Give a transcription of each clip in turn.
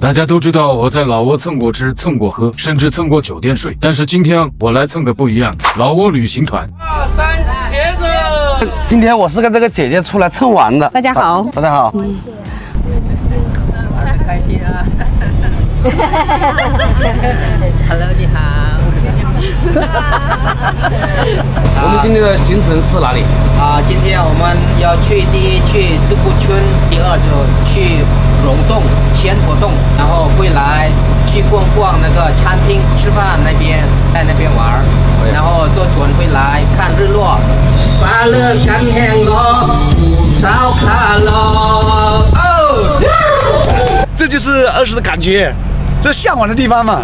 大家都知道我在老挝蹭过吃、蹭过喝，甚至蹭过酒店睡。但是今天我来蹭个不一样，老挝旅行团。2、3，茄子。今天我是跟这个姐姐出来蹭玩的。大家好，大家好。很开心啊。Hello， 你好。我们今天的行程是哪里？今天我们要去第一去自古村，第二就去溶洞、千佛洞，然后会来去逛逛那个餐厅、吃饭那边，在那边玩，然后坐船会来看日落。巴勒干黑罗，烧卡罗。哦，这就是20的感觉，这向往的地方嘛。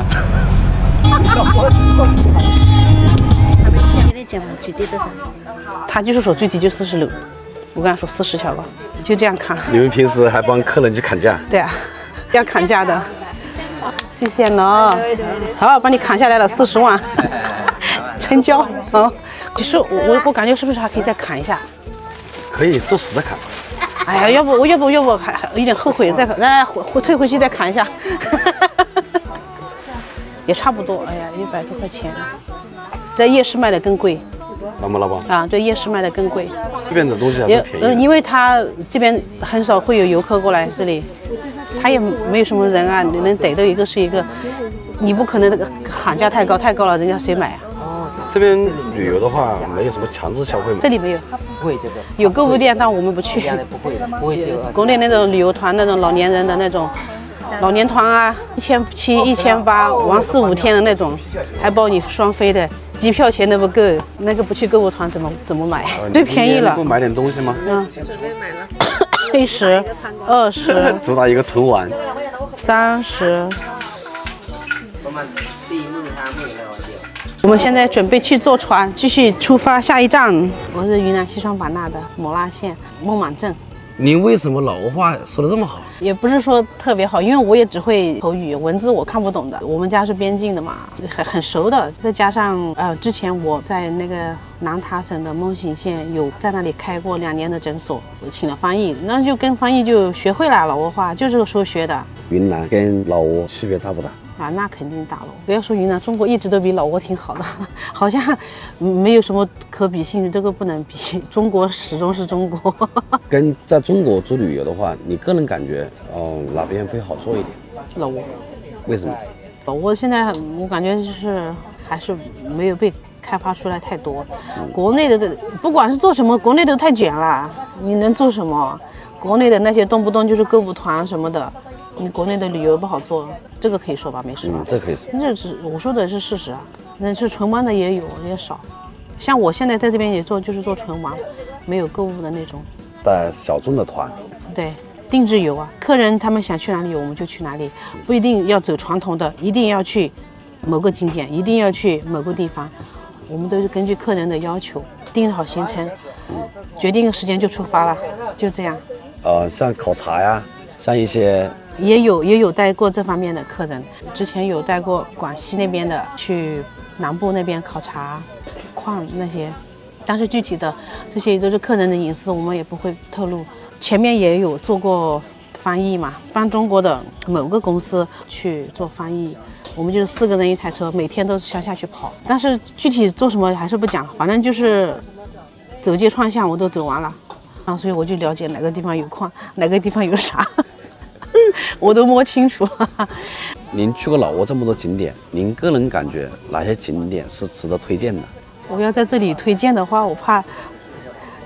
他就是说最低就46，我跟他说40条吧，就这样砍。你们平时还帮客人去砍价？对啊，要砍价的。谢谢呢。好，帮你砍下来了40万，成交。哦，可是我感觉是不是还可以再砍一下？可以做实的砍。哎呀，要不还有点后悔，再退回去再砍一下。也差不多，哎呀，100多块钱，在夜市卖的更贵。老板啊，对，夜市卖的更贵。这边的东西还是便宜的。因为他这边很少会有游客过来这里，他也没有什么人啊，你能逮到一个是一个，你不可能那个喊价太高了，人家谁买啊？这边旅游的话，没有什么强制消费吗？这里没有，不会这个。有购物店，但我们不去。不会的，不会这个。国内那种旅游团，那种老年人的那种。老年团啊，1700、1800，玩4、5天的那种，还包你双飞的，机票钱都不够，那个不去购物团怎么买？最便宜了。不买点东西吗？准备买了。10、20，主打一个纯玩。30。我们现在准备去坐船，继续出发下一站。我是云南西双版纳的勐腊县孟买镇。您为什么老挝话说的这么好？也不是说特别好，因为我也只会口语，文字我看不懂的。我们家是边境的嘛，很熟的。再加上之前我在那个南塔省的孟醒县有在那里开过2年的诊所，我请了翻译，那就跟翻译就学会了老挝话，就这个时候学的。云南跟老挝区别大不大？啊，那肯定大了。不要说云南，中国一直都比老挝挺好的，好像没有什么可比性，这个不能比。中国始终是中国。跟在中国做旅游的话，你个人感觉，哪边会好做一点？老挝。为什么？老挝现在我感觉就是还是没有被开发出来太多。国内的不管是做什么，国内都太卷了，你能做什么？国内的那些动不动就是购物团什么的。你国内的旅游不好做，这个可以说吧，没事吧？这可以说。这是我说的是事实啊，那是纯玩的也有，也少。像我现在在这边也做，就是做纯玩，没有购物的那种。带小众的团。对，定制游啊，客人他们想去哪里，我们就去哪里，不一定要走传统的，一定要去某个景点，一定要去某个地方，我们都是根据客人的要求定好行程，决定个时间就出发了，就这样。像考察呀，像一些。也有带过这方面的客人，之前有带过广西那边的，去南部那边考察矿那些，但是具体的这些都是客人的隐私，我们也不会透露。前面也有做过翻译嘛，帮中国的某个公司去做翻译，我们就是4个人一台车，每天都是下去跑，但是具体做什么还是不讲，反正就是走街串巷我都走完了啊，所以我就了解哪个地方有矿，哪个地方有啥。我都摸清楚。您去过老挝这么多景点，您个人感觉哪些景点是值得推荐的？我要在这里推荐的话，我怕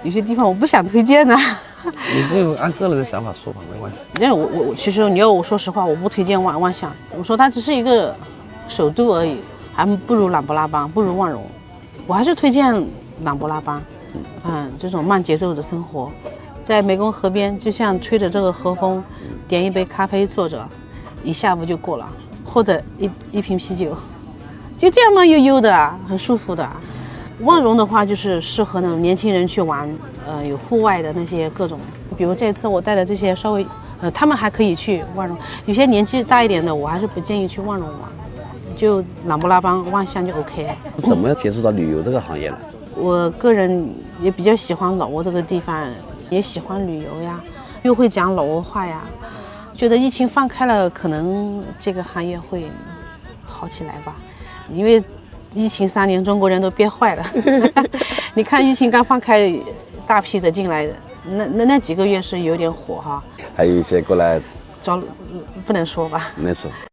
有些地方我不想推荐呢。你就按个人的想法说吧，没关系。因为我其实你要我说实话，我不推荐万象，我说它只是一个首都而已，还不如琅勃拉邦，不如万荣。我还是推荐琅勃拉邦，这种慢节奏的生活。在湄公河边，就像吹着这个河风，点一杯咖啡坐着，一下午就过了，或者一瓶啤酒，就这样慢悠悠的，很舒服的。万荣的话，就是适合那种年轻人去玩，有户外的那些各种，比如这次我带的这些稍微，他们还可以去万荣。有些年纪大一点的，我还是不建议去万荣玩，就琅勃拉邦、万象就 OK。怎么接触到旅游这个行业呢？我个人也比较喜欢老挝这个地方。也喜欢旅游呀，又会讲老挝话呀，觉得疫情放开了，可能这个行业会好起来吧，因为疫情3年，中国人都憋坏了。你看疫情刚放开，大批的进来，那几个月是有点火哈。还有一些过来招不能说吧？没错。